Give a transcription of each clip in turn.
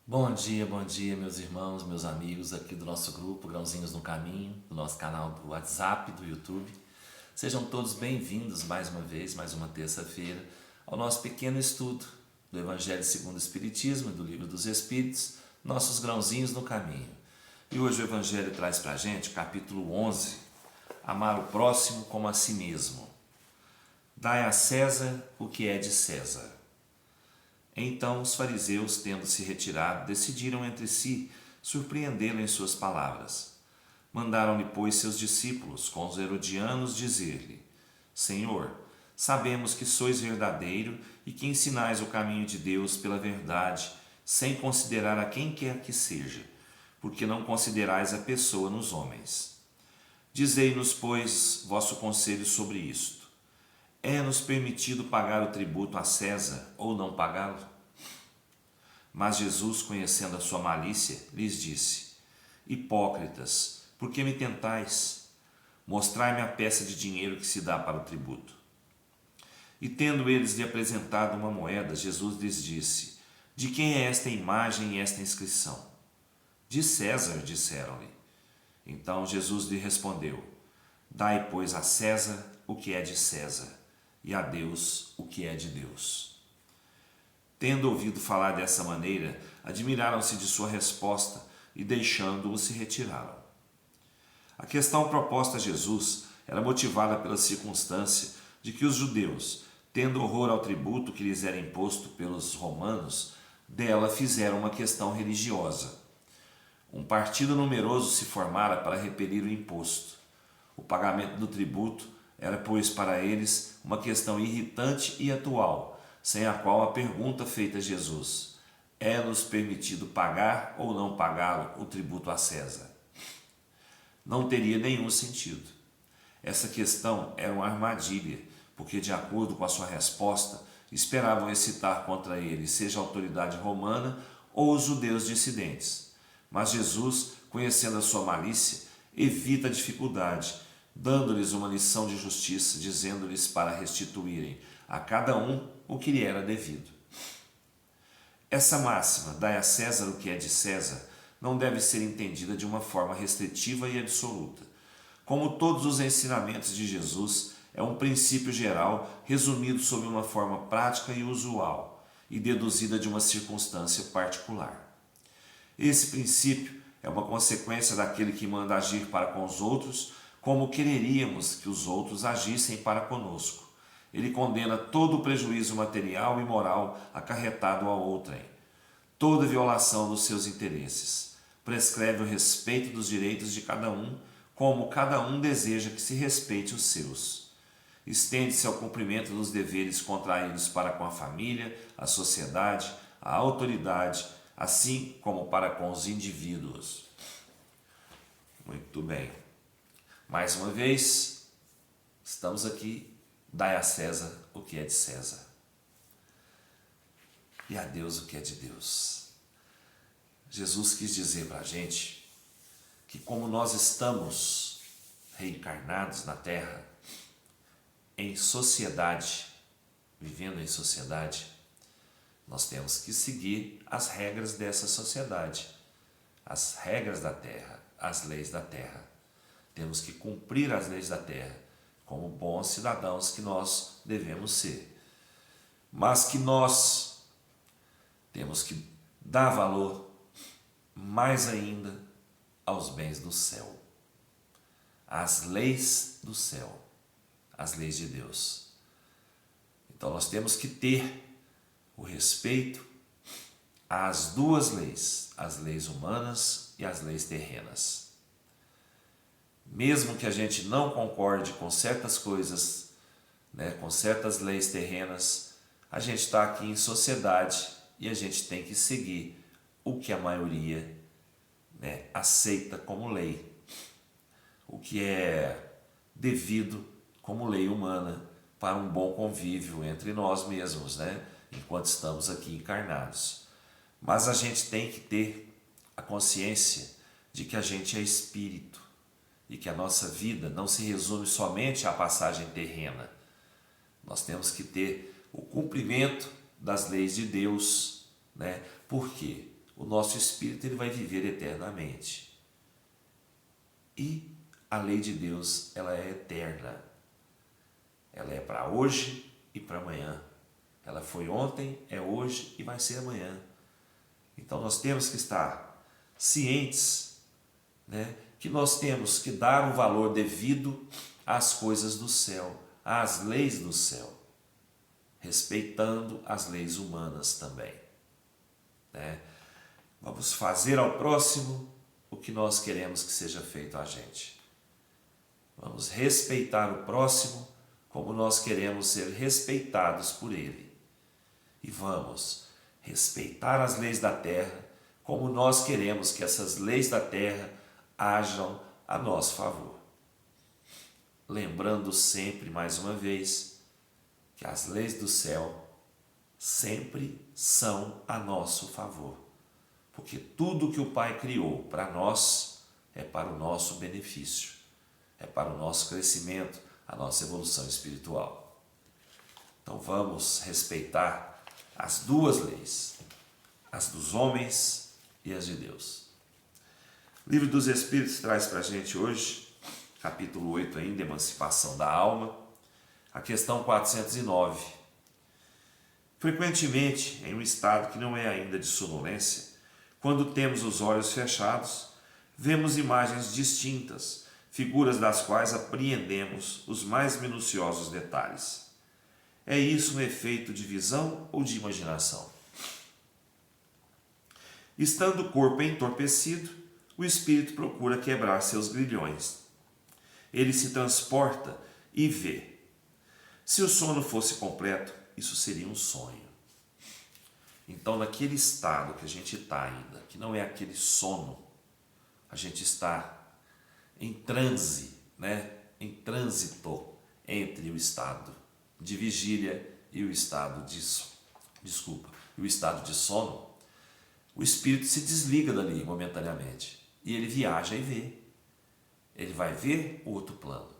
Bom dia, meus irmãos, meus amigos aqui do nosso grupo Grãozinhos no Caminho, do nosso canal do WhatsApp, do YouTube. Sejam todos bem-vindos mais uma vez, mais uma terça-feira, ao nosso pequeno estudo do Evangelho segundo o Espiritismo e do Livro dos Espíritos, nossos Grãozinhos no Caminho. E hoje o Evangelho traz para a gente o capítulo 11, Amar o próximo como a si mesmo. Dai a César o que é de César. Então os fariseus, tendo se retirado, decidiram entre si surpreendê-lo em suas palavras. Mandaram-lhe, pois, seus discípulos, com os herodianos, dizer-lhe: Senhor, sabemos que sois verdadeiro e que ensinais o caminho de Deus pela verdade, sem considerar a quem quer que seja, porque não considerais a pessoa nos homens. Dizei-nos, pois, vosso conselho sobre isto. É-nos permitido pagar o tributo a César ou não pagá-lo? Mas Jesus, conhecendo a sua malícia, lhes disse: Hipócritas, por que me tentais? Mostrai-me a peça de dinheiro que se dá para o tributo. E tendo eles lhe apresentado uma moeda, Jesus lhes disse: De quem é esta imagem e esta inscrição? De César, disseram-lhe. Então Jesus lhe respondeu: Dai, pois, a César o que é de César, e a Deus o que é de Deus. Tendo ouvido falar dessa maneira, admiraram-se de sua resposta e, deixando-o, se retiraram. A questão proposta a Jesus era motivada pela circunstância de que os judeus, tendo horror ao tributo que lhes era imposto pelos romanos, dela fizeram uma questão religiosa. Um partido numeroso se formara para repelir o imposto. O pagamento do tributo era, pois, para eles uma questão irritante e atual, sem a qual a pergunta feita a Jesus: é-nos permitido pagar ou não pagá-lo o tributo a César? Não teria nenhum sentido. Essa questão era uma armadilha, porque, de acordo com a sua resposta, esperavam excitar contra ele seja a autoridade romana ou os judeus dissidentes. Mas Jesus, conhecendo a sua malícia, evita a dificuldade, dando-lhes uma lição de justiça, dizendo-lhes para restituírem a cada um o que lhe era devido. Essa máxima, dai a César o que é de César, não deve ser entendida de uma forma restritiva e absoluta. Como todos os ensinamentos de Jesus, é um princípio geral resumido sob uma forma prática e usual e deduzida de uma circunstância particular. Esse princípio é uma consequência daquele que manda agir para com os outros como quereríamos que os outros agissem para conosco. Ele condena todo o prejuízo material e moral acarretado a outrem, toda violação dos seus interesses. Prescreve o respeito dos direitos de cada um, como cada um deseja que se respeite os seus. Estende-se ao cumprimento dos deveres contraídos para com a família, a sociedade, a autoridade, assim como para com os indivíduos. Muito bem. Mais uma vez, estamos aqui, dai a César o que é de César, e a Deus o que é de Deus. Jesus quis dizer para a gente que, como nós estamos reencarnados na Terra, em sociedade, vivendo em sociedade, nós temos que seguir as regras dessa sociedade, as regras da Terra, as leis da Terra. Temos que cumprir as leis da terra, como bons cidadãos que nós devemos ser. Mas que nós temos que dar valor mais ainda aos bens do céu, às leis do céu, às leis de Deus. Então nós temos que ter o respeito às duas leis, as leis humanas e as leis terrenas. Mesmo que a gente não concorde com certas coisas, com certas leis terrenas, a gente está aqui em sociedade e a gente tem que seguir o que a maioria aceita como lei, o que é devido como lei humana para um bom convívio entre nós mesmos, enquanto estamos aqui encarnados. Mas a gente tem que ter a consciência de que a gente é espírito, e que a nossa vida não se resume somente à passagem terrena. Nós temos que ter o cumprimento das leis de Deus, Por quê? o nosso espírito ele vai viver eternamente. E a lei de Deus, ela é eterna. Ela é para hoje e para amanhã. Ela foi ontem, é hoje e vai ser amanhã. Então nós temos que estar cientes, né, que nós temos que dar o valor devido às coisas do céu, às leis do céu, respeitando as leis humanas também, né? Vamos fazer ao próximo o que nós queremos que seja feito a gente. Vamos respeitar o próximo como nós queremos ser respeitados por ele. E vamos respeitar as leis da terra como nós queremos que essas leis da terra hajam a nosso favor. Lembrando sempre, mais uma vez, que as leis do céu sempre são a nosso favor. Porque tudo que o Pai criou para nós é para o nosso benefício, é para o nosso crescimento, a nossa evolução espiritual. Então vamos respeitar as duas leis, as dos homens e as de Deus. O Livro dos Espíritos traz para a gente hoje, capítulo 8 ainda, Emancipação da Alma, a questão 409. Frequentemente, em um estado que não é ainda de sonolência, quando temos os olhos fechados, vemos imagens distintas, figuras das quais apreendemos os mais minuciosos detalhes. É isso um efeito de visão ou de imaginação? Estando o corpo entorpecido, o espírito procura quebrar seus grilhões. Ele se transporta e vê. Se o sono fosse completo, isso seria um sonho. Então, naquele estado que a gente está ainda, que não é aquele sono, a gente está em transe, né? Em trânsito entre o estado de vigília e o estado de o estado de sono. O espírito se desliga dali momentaneamente e ele viaja e vê. Ele vai ver outro plano.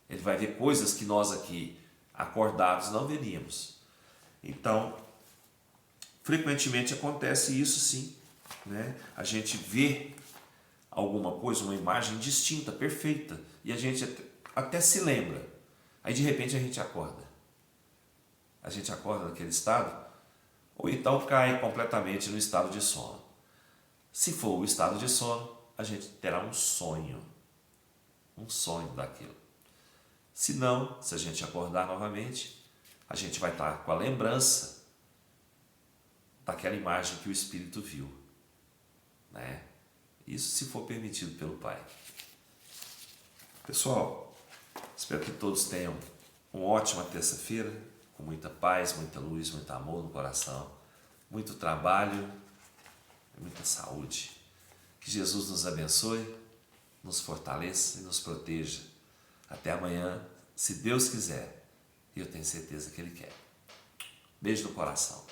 Ele vai ver coisas que nós aqui acordados não veríamos. Então, frequentemente acontece isso sim, né? A gente vê alguma coisa, uma imagem distinta, perfeita, e a gente até se lembra. Aí de repente a gente acorda. A gente acorda naquele estado, ou então cai completamente no estado de sono. Se for o estado de sono, a gente terá um sonho daquilo. Se não, se a gente acordar novamente, a gente vai estar com a lembrança daquela imagem que o espírito viu, né? Isso se for permitido pelo Pai. Pessoal, espero que todos tenham uma ótima terça-feira, com muita paz, muita luz, muito amor no coração, muito trabalho e muita saúde. Que Jesus nos abençoe, nos fortaleça e nos proteja. Até amanhã, se Deus quiser, e eu tenho certeza que Ele quer. Beijo no coração.